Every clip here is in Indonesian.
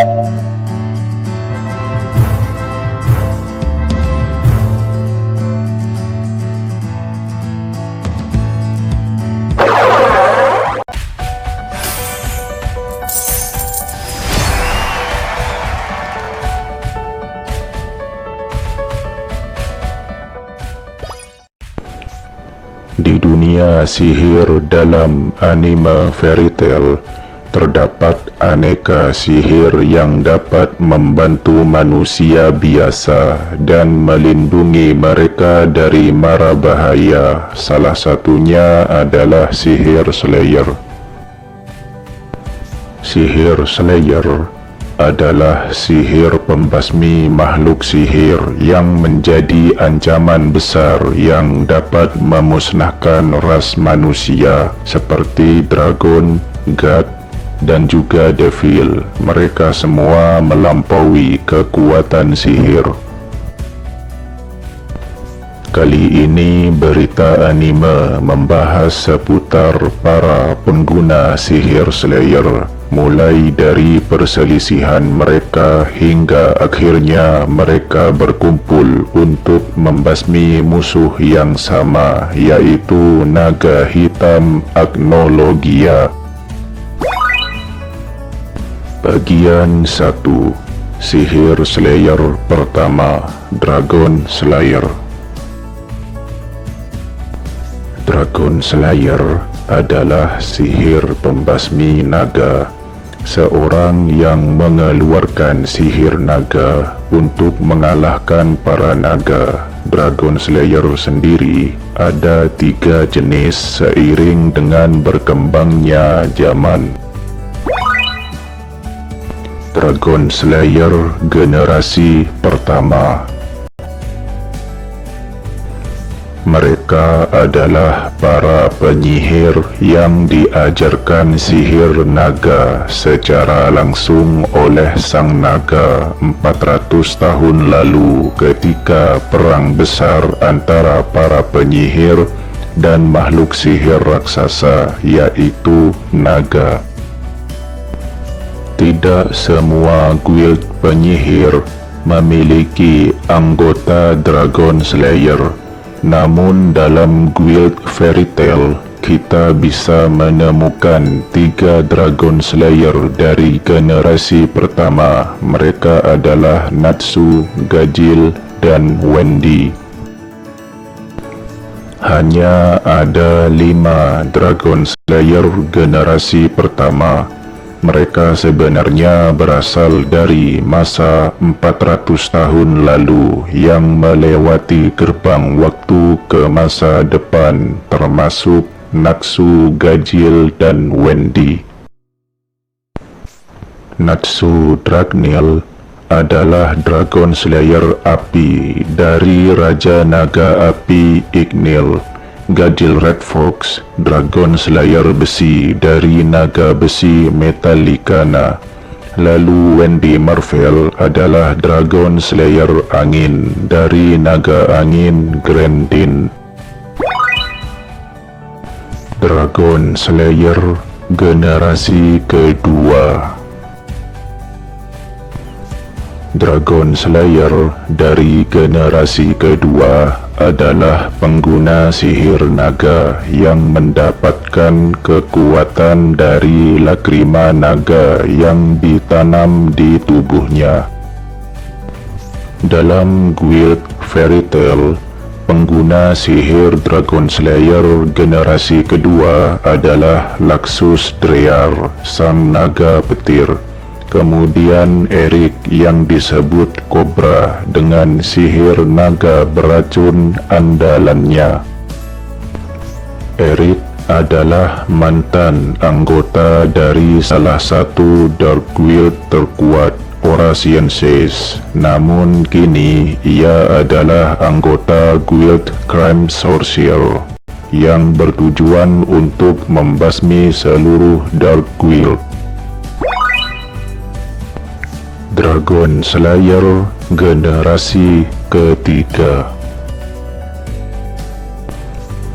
Di dunia sihir dalam anime fairy tale, terdapat aneka sihir yang dapat membantu manusia biasa dan melindungi mereka dari mara bahaya. Salah satunya adalah sihir Slayer. Sihir Slayer adalah sihir pembasmi makhluk sihir yang menjadi ancaman besar yang dapat memusnahkan ras manusia seperti dragon, god, dan juga devil. Mereka semua melampaui kekuatan sihir. Kali ini berita anime membahas seputar para pengguna sihir Slayer, mulai dari perselisihan mereka hingga akhirnya mereka berkumpul untuk membasmi musuh yang sama, yaitu naga hitam Agnologia. Bagian 1. Sihir Slayer pertama, Dragon Slayer. Dragon Slayer adalah sihir pembasmi naga. Seorang yang mengeluarkan sihir naga untuk mengalahkan para naga. Dragon Slayer sendiri ada 3 jenis seiring dengan berkembangnya zaman. Dragon Slayer generasi pertama. Mereka adalah para penyihir yang diajarkan sihir naga secara langsung oleh sang naga 400 tahun lalu ketika perang besar antara para penyihir dan makhluk sihir raksasa, yaitu naga. Tidak semua guild penyihir memiliki anggota Dragon Slayer. Namun dalam guild fairy tale, kita bisa menemukan 3 Dragon Slayer dari generasi pertama. Mereka adalah Natsu, Gajil, dan Wendy. Hanya ada 5 Dragon Slayer generasi pertama. Mereka sebenarnya berasal dari masa 400 tahun lalu yang melewati gerbang waktu ke masa depan, termasuk Natsu, Gajil, dan Wendy. Natsu Dragneel adalah Dragon Slayer api dari Raja Naga Api Igneel. Gajil Red Fox, Dragon Slayer besi dari Naga Besi Metallicana. Lalu Wendy Marvel adalah Dragon Slayer Angin dari Naga Angin Grendin. Dragon Slayer generasi kedua. Dragon Slayer dari generasi kedua adalah pengguna sihir naga yang mendapatkan kekuatan dari lakrima naga yang ditanam di tubuhnya. Dalam guild fairy tale, pengguna sihir Dragon Slayer generasi kedua adalah Laxus Drear, sang naga petir. Kemudian Eric yang disebut Cobra dengan sihir naga beracun andalannya. Eric adalah mantan anggota dari salah satu Dark Guild terkuat, Orasiensis. Namun kini ia adalah anggota Guild Crime Sorcerer yang bertujuan untuk membasmi seluruh Dark Guild. Dragon Slayer generasi ketiga.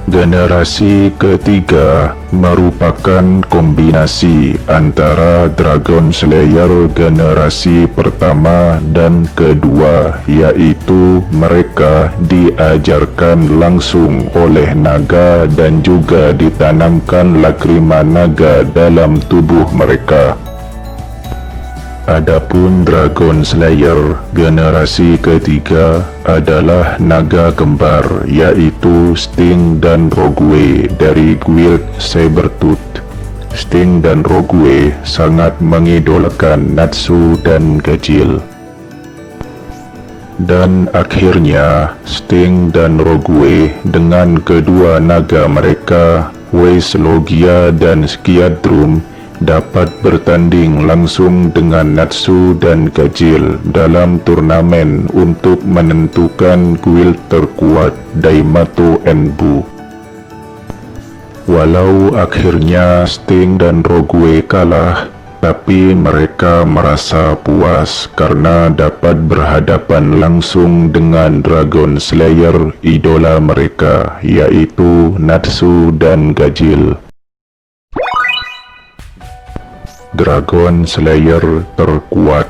Generasi ketiga merupakan kombinasi antara Dragon Slayer generasi pertama dan kedua, yaitu mereka diajarkan langsung oleh naga dan juga ditanamkan lakrima naga dalam tubuh mereka. Adapun Dragon Slayer generasi ketiga adalah naga kembar, yaitu Sting dan Rogue dari guild Sabertooth. Sting dan Rogue sangat mengidolakan Natsu dan Gajil. Dan akhirnya Sting dan Rogue dengan kedua naga mereka, Weiss Logia dan Skiadrum, dapat bertanding langsung dengan Natsu dan Gajil dalam turnamen untuk menentukan guild terkuat Daimato Enbu. Walau akhirnya Sting dan Rogue kalah, tapi mereka merasa puas karena dapat berhadapan langsung dengan Dragon Slayer idola mereka, yaitu Natsu dan Gajil. Dragon Slayer terkuat,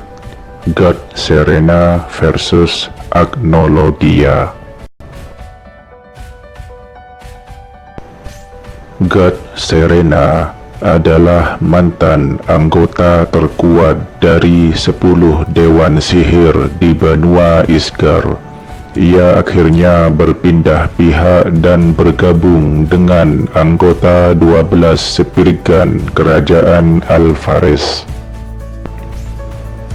God Serena versus Agnologia. God Serena adalah mantan anggota terkuat dari 10 Dewan Sihir di benua Isgar. Ia akhirnya berpindah pihak dan bergabung dengan anggota 12 Spirigan Kerajaan Alvarez.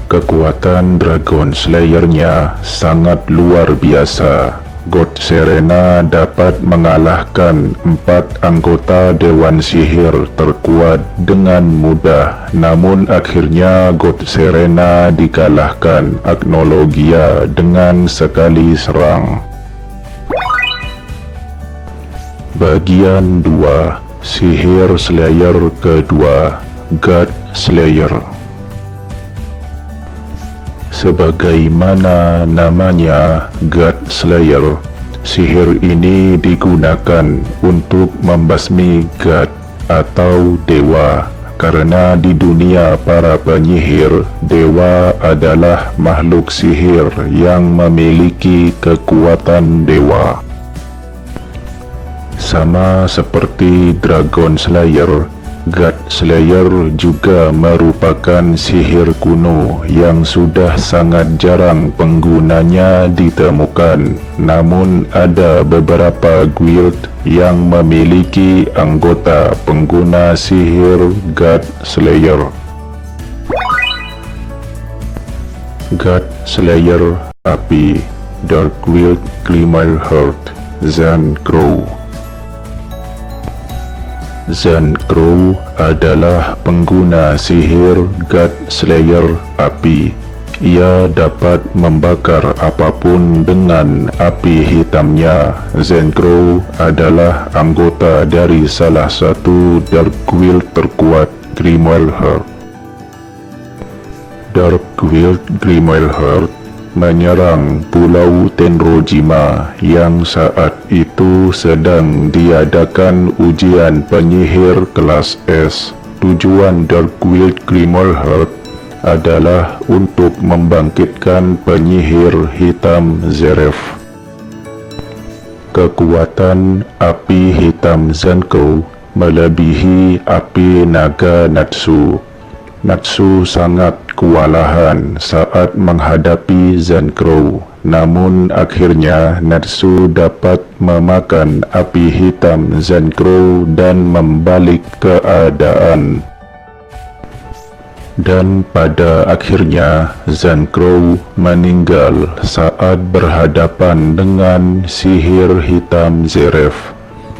Kekuatan Dragon Slayer-nya sangat luar biasa. God Serena dapat mengalahkan 4 anggota Dewan Sihir terkuat dengan mudah, namun akhirnya God Serena dikalahkan Agnologia dengan sekali serang. Bagian 2, Sihir Slayer kedua, God Slayer. Sebagaimana namanya God Slayer, sihir ini digunakan untuk membasmi God atau dewa, karena di dunia para penyihir, dewa adalah makhluk sihir yang memiliki kekuatan dewa. Sama seperti Dragon Slayer, God Slayer juga merupakan sihir kuno yang sudah sangat jarang penggunanya ditemukan. Namun ada beberapa guild yang memiliki anggota pengguna sihir God Slayer. God Slayer Api, Dark Guild Glimmerheart, Zan Crow. Zan Crow adalah pengguna sihir God Slayer Api. Ia dapat membakar apapun dengan api hitamnya. Zan Crow adalah anggota dari salah satu Dark Guild terkuat, Grimwellheart. Dark Guild Grimwellheart menyerang Pulau Tenrojima yang saat itu sedang diadakan ujian penyihir kelas S. Tujuan Dark Guild Grimwellheart adalah untuk membangkitkan penyihir hitam Zeref. Kekuatan api hitam Zanko melebihi api naga Natsu. Natsu sangat kewalahan saat menghadapi Zan Crow, namun akhirnya Natsu dapat memakan api hitam Zan Crow dan membalik keadaan. Dan pada akhirnya Zan Crow meninggal saat berhadapan dengan sihir hitam Zeref.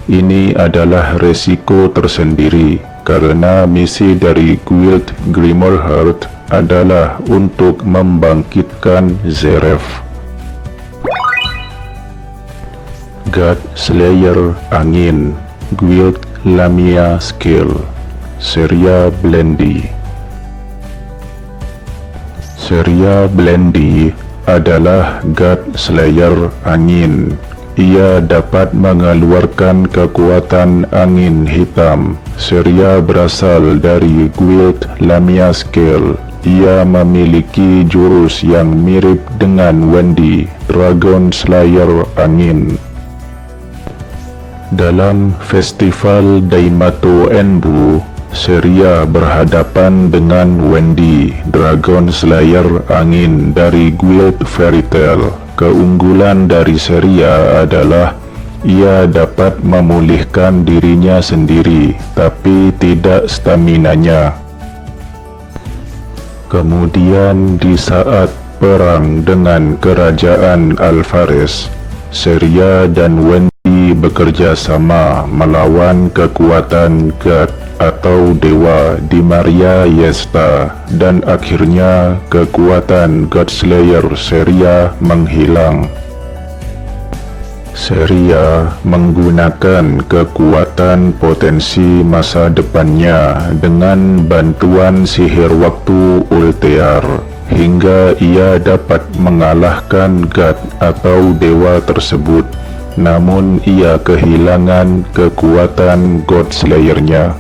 Ini adalah resiko tersendiri, karena misi dari Guild Grimwellheart adalah untuk membangkitkan Zeref. God Slayer Angin, Guild Lamia Skill, Seria Blendy. Seria Blendy adalah God Slayer Angin. ia dapat mengeluarkan kekuatan angin hitam. Seria berasal dari guild Lamia Scale. Ia memiliki jurus yang mirip dengan Wendy, Dragon Slayer Angin. Dalam festival Daimato Enbu, Seria berhadapan dengan Wendy, Dragon Slayer Angin dari guild Fairy Tail. Keunggulan dari Seria adalah ia dapat memulihkan dirinya sendiri, tapi tidak staminanya. Kemudian di saat perang dengan kerajaan Alvarez, Seria dan Wendy bekerja sama melawan kekuatan God atau dewa di Maria Yesta, dan akhirnya kekuatan God Slayer Seria menghilang. Seria menggunakan kekuatan potensi masa depannya dengan bantuan sihir waktu Ultear, hingga ia dapat mengalahkan God atau dewa tersebut. Namun ia kehilangan kekuatan God Slayer-nya.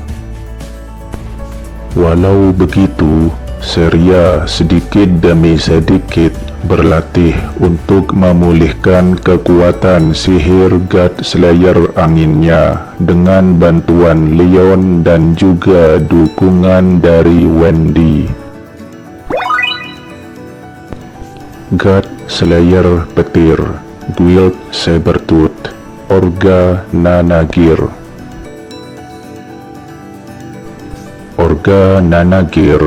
Walau begitu, Seria sedikit demi sedikit berlatih untuk memulihkan kekuatan sihir God Slayer anginnya dengan bantuan Leon dan juga dukungan dari Wendy. God Slayer Petir, Guild Sabertooth, Orga Nanagir. Orga Nanagir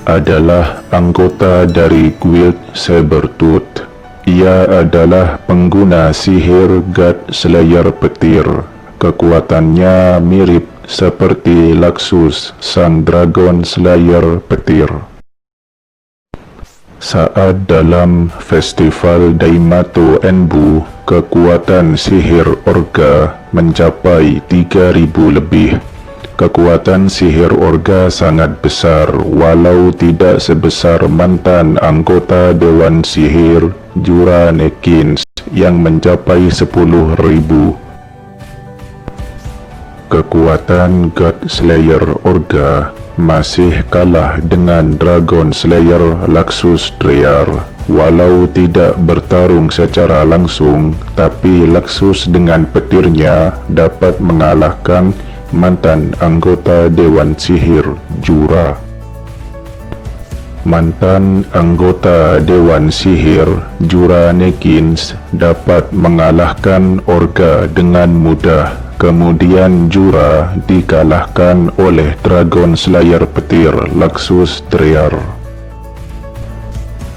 adalah anggota dari Guild Sabertooth. Ia adalah pengguna sihir God Slayer Petir. Kekuatannya mirip seperti Laxus, sang Dragon Slayer Petir. Saat dalam festival Daimato Enbu, kekuatan sihir Orga mencapai 3.000 lebih. Kekuatan sihir Orga sangat besar, walau tidak sebesar mantan anggota Dewan Sihir Jura Nekins yang mencapai 10.000. Kekuatan God Slayer Orga masih kalah dengan Dragon Slayer Laxus Treyar. Walau tidak bertarung secara langsung, tapi Laxus dengan petirnya dapat mengalahkan mantan anggota Dewan Sihir Jura. Mantan anggota Dewan Sihir Jura Nekins dapat mengalahkan Orga dengan mudah. Kemudian Jura dikalahkan oleh Dragon Slayer Petir Laxus Treyar.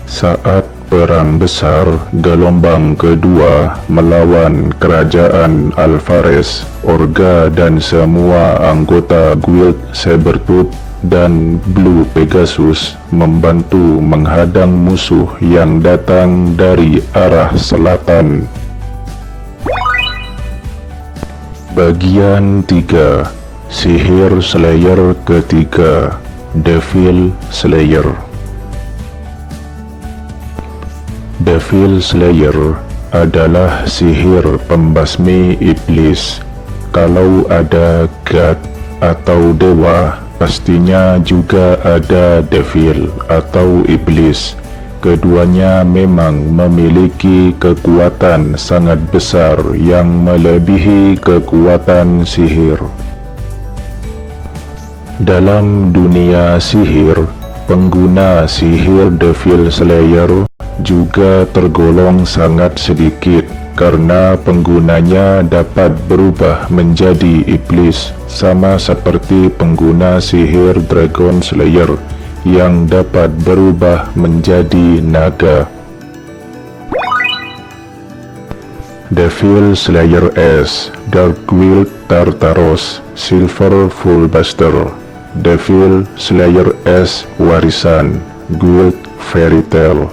Saat perang besar gelombang kedua melawan kerajaan Alvarez, Orga dan semua anggota Guild Sabertooth dan Blue Pegasus membantu menghadang musuh yang datang dari arah selatan. Bagian 3. Sihir Slayer ketiga, Devil Slayer. Devil Slayer adalah sihir pembasmi iblis. Kalau ada God atau dewa, pastinya juga ada devil atau iblis. Keduanya memang memiliki kekuatan sangat besar yang melebihi kekuatan sihir. Dalam dunia sihir, pengguna sihir Devil Slayer juga tergolong sangat sedikit karena penggunanya dapat berubah menjadi iblis, sama seperti pengguna sihir Dragon Slayer yang dapat berubah menjadi naga. Devil Slayer S, Dark Guild Tartaros, Silver Fullbuster. Devil Slayer S Warisan, Guild Fairy Tail,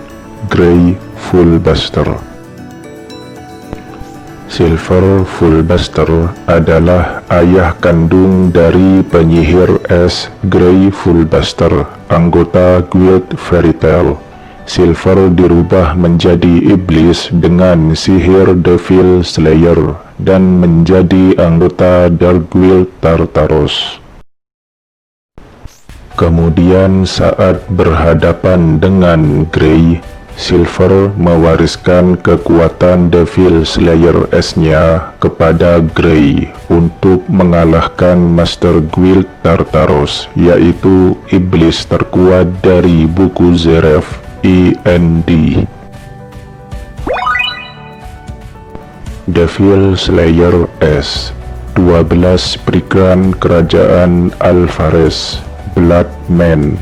Grey Fullbuster. Silver Fullbuster adalah ayah kandung dari penyihir es Grey Fullbuster, anggota Guild Fairy Tail. Silver dirubah menjadi iblis dengan sihir Devil Slayer dan menjadi anggota Dark Guild Tartaros. Kemudian saat berhadapan dengan Grey, Silver mewariskan kekuatan Devil Slayer S-nya kepada Grey untuk mengalahkan Master Guild Tartaros, yaitu iblis terkuat dari buku Zeref, END. Devil Slayer S, 12 Perikran Kerajaan Alvarez, Bloodman.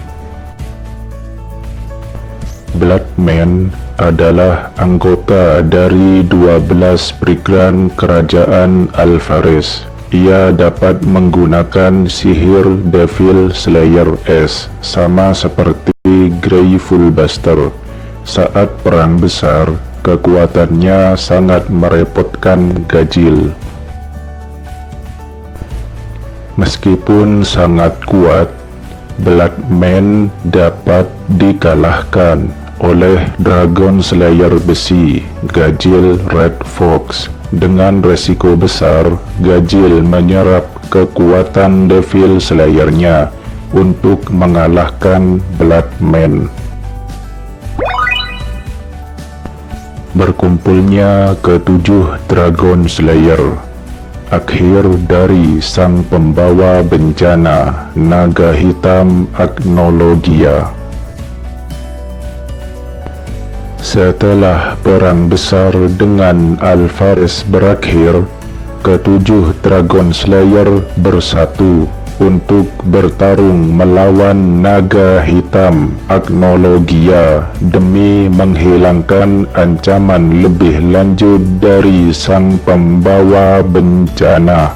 Bloodman adalah anggota dari 12 perikran kerajaan Alvarez. Ia dapat menggunakan sihir Devil Slayer S sama seperti Greyful Buster. Saat perang besar, kekuatannya sangat merepotkan Gajil. Meskipun sangat kuat, Bloodman dapat dikalahkan oleh Dragon Slayer besi, Gajil Red Fox. Dengan resiko besar, Gajil menyerap kekuatan Devil Slayer-nya untuk mengalahkan Bloodman. Berkumpulnya ketujuh Dragon Slayer, akhir dari sang pembawa bencana naga hitam Agnologia. Setelah perang besar dengan Alvarez berakhir, ketujuh Dragon Slayer bersatu untuk bertarung melawan naga hitam Agnologia demi menghilangkan ancaman lebih lanjut dari sang pembawa bencana.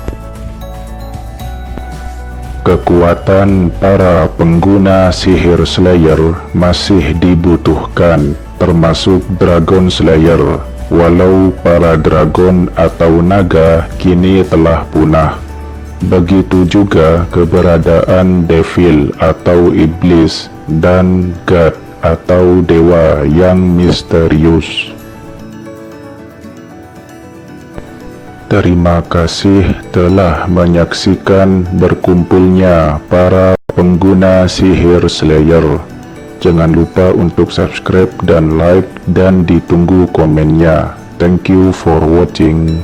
Kekuatan para pengguna sihir Slayer masih dibutuhkan, termasuk Dragon Slayer, walau para dragon atau naga kini telah punah. Begitu juga keberadaan Devil atau Iblis dan God atau Dewa yang misterius. Terima kasih telah menyaksikan berkumpulnya para pengguna sihir Slayer. Jangan lupa untuk subscribe dan like dan ditunggu komennya. Thank you for watching.